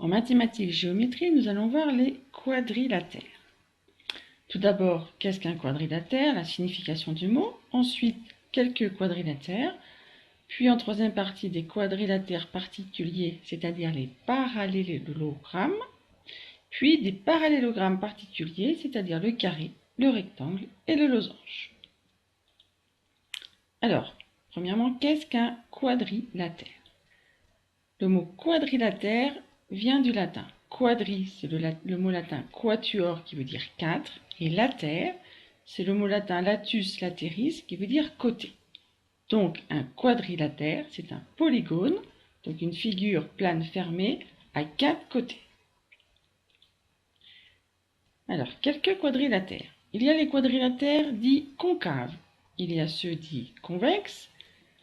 En mathématiques géométrie, nous allons voir les quadrilatères. Tout d'abord, qu'est-ce qu'un quadrilatère? La signification du mot. Ensuite, quelques quadrilatères. Puis en troisième partie, des quadrilatères particuliers, c'est-à-dire les parallélogrammes. Puis des parallélogrammes particuliers, c'est-à-dire le carré, le rectangle et le losange. Alors, premièrement, qu'est-ce qu'un quadrilatère? Le mot quadrilatère vient du latin. Quadri, c'est le mot latin quatuor qui veut dire 4. Et latère, c'est le mot latin latus lateris qui veut dire côté. Donc un quadrilatère, c'est un polygone, donc une figure plane fermée à 4 côtés. Alors, quelques quadrilatères. Il y a les quadrilatères dits concaves. Il y a ceux dits convexes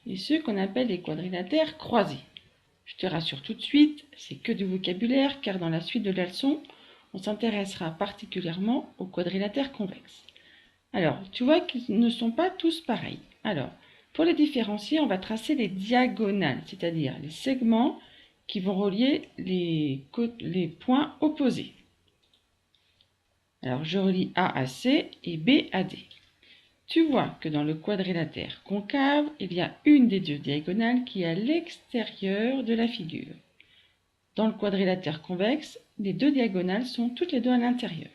et ceux qu'on appelle les quadrilatères croisés. Je te rassure tout de suite, c'est que du vocabulaire car dans la suite de la leçon, on s'intéressera particulièrement aux quadrilatères convexes. Alors, tu vois qu'ils ne sont pas tous pareils. Alors, pour les différencier, on va tracer les diagonales, c'est-à-dire les segments qui vont relier les points opposés. Alors, je relie A à C et B à D. Tu vois que dans le quadrilatère concave, il y a une des deux diagonales qui est à l'extérieur de la figure. Dans le quadrilatère convexe, les deux diagonales sont toutes les deux à l'intérieur.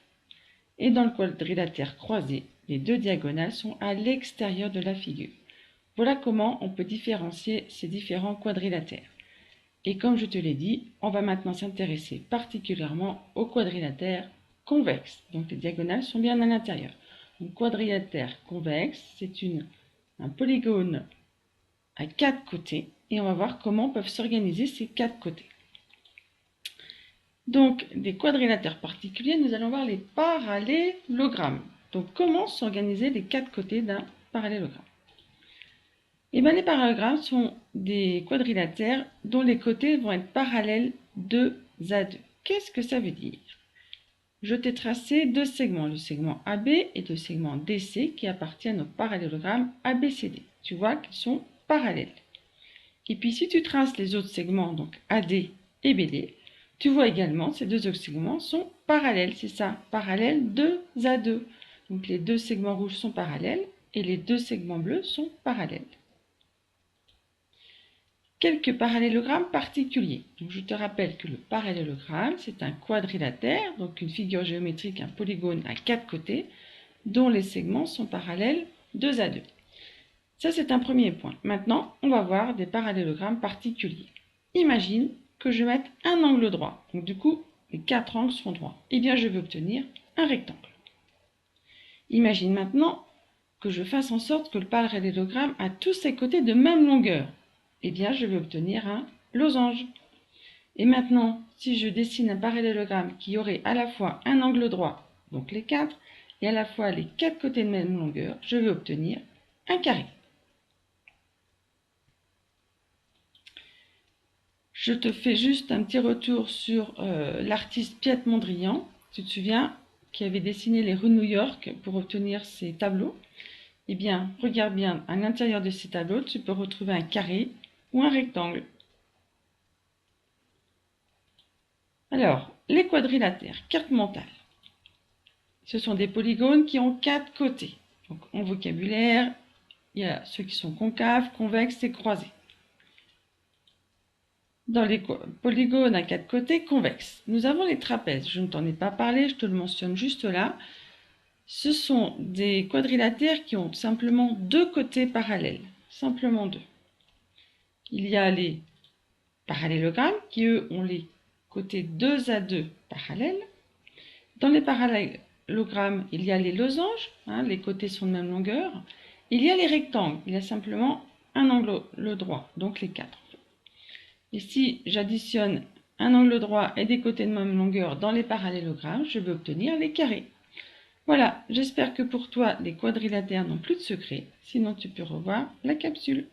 Et dans le quadrilatère croisé, les deux diagonales sont à l'extérieur de la figure. Voilà comment on peut différencier ces différents quadrilatères. Et comme je te l'ai dit, on va maintenant s'intéresser particulièrement au quadrilatère convexe. Donc les diagonales sont bien à l'intérieur. Un quadrilatère convexe, c'est un polygone à 4 côtés. Et on va voir comment peuvent s'organiser ces 4 côtés. Donc, des quadrilatères particuliers, nous allons voir les parallélogrammes. Donc, comment s'organiser les 4 côtés d'un parallélogramme? Eh bien, les parallélogrammes sont des quadrilatères dont les côtés vont être parallèles 2 à 2. Qu'est-ce que ça veut dire? Je t'ai tracé deux segments, le segment AB et le segment DC qui appartiennent au parallélogramme ABCD. Tu vois qu'ils sont parallèles. Et puis, si tu traces les autres segments, donc AD et BD, tu vois également que ces deux autres segments sont parallèles, c'est ça, parallèles 2 à 2. Donc les deux segments rouges sont parallèles et les deux segments bleus sont parallèles. Quelques parallélogrammes particuliers. Donc je te rappelle que le parallélogramme, c'est un quadrilatère, donc une figure géométrique, un polygone à 4 côtés, dont les segments sont parallèles 2 à 2. Ça, c'est un premier point. Maintenant, on va voir des parallélogrammes particuliers. Imagine que je mette un angle droit. Donc du coup, les 4 angles sont droits. Eh bien, je vais obtenir un rectangle. Imagine maintenant que je fasse en sorte que le parallélogramme a tous ses côtés de même longueur. Eh bien, je vais obtenir un losange. Et maintenant, si je dessine un parallélogramme qui aurait à la fois un angle droit, donc les 4, et à la fois les 4 côtés de même longueur, je vais obtenir un carré. Je te fais juste un petit retour sur l'artiste Piet Mondrian, tu te souviens, qui avait dessiné les rues de New York pour obtenir ces tableaux. Eh bien, regarde bien, à l'intérieur de ces tableaux, tu peux retrouver un carré ou un rectangle. Alors, les quadrilatères, carte mentale. Ce sont des polygones qui ont 4 côtés. Donc, en vocabulaire, il y a ceux qui sont concaves, convexes et croisés. Dans les polygones à 4 côtés convexes, nous avons les trapèzes. Je ne t'en ai pas parlé, je te le mentionne juste là. Ce sont des quadrilatères qui ont simplement 2 côtés parallèles. Simplement 2. Il y a les parallélogrammes qui, eux, ont les côtés 2 à 2 parallèles. Dans les parallélogrammes, il y a les losanges, les côtés sont de même longueur. Il y a les rectangles, il y a simplement un angle droit, donc les 4. Et si j'additionne un angle droit et des côtés de même longueur dans les parallélogrammes, je vais obtenir les carrés. Voilà, j'espère que pour toi, les quadrilatères n'ont plus de secret. Sinon, tu peux revoir la capsule.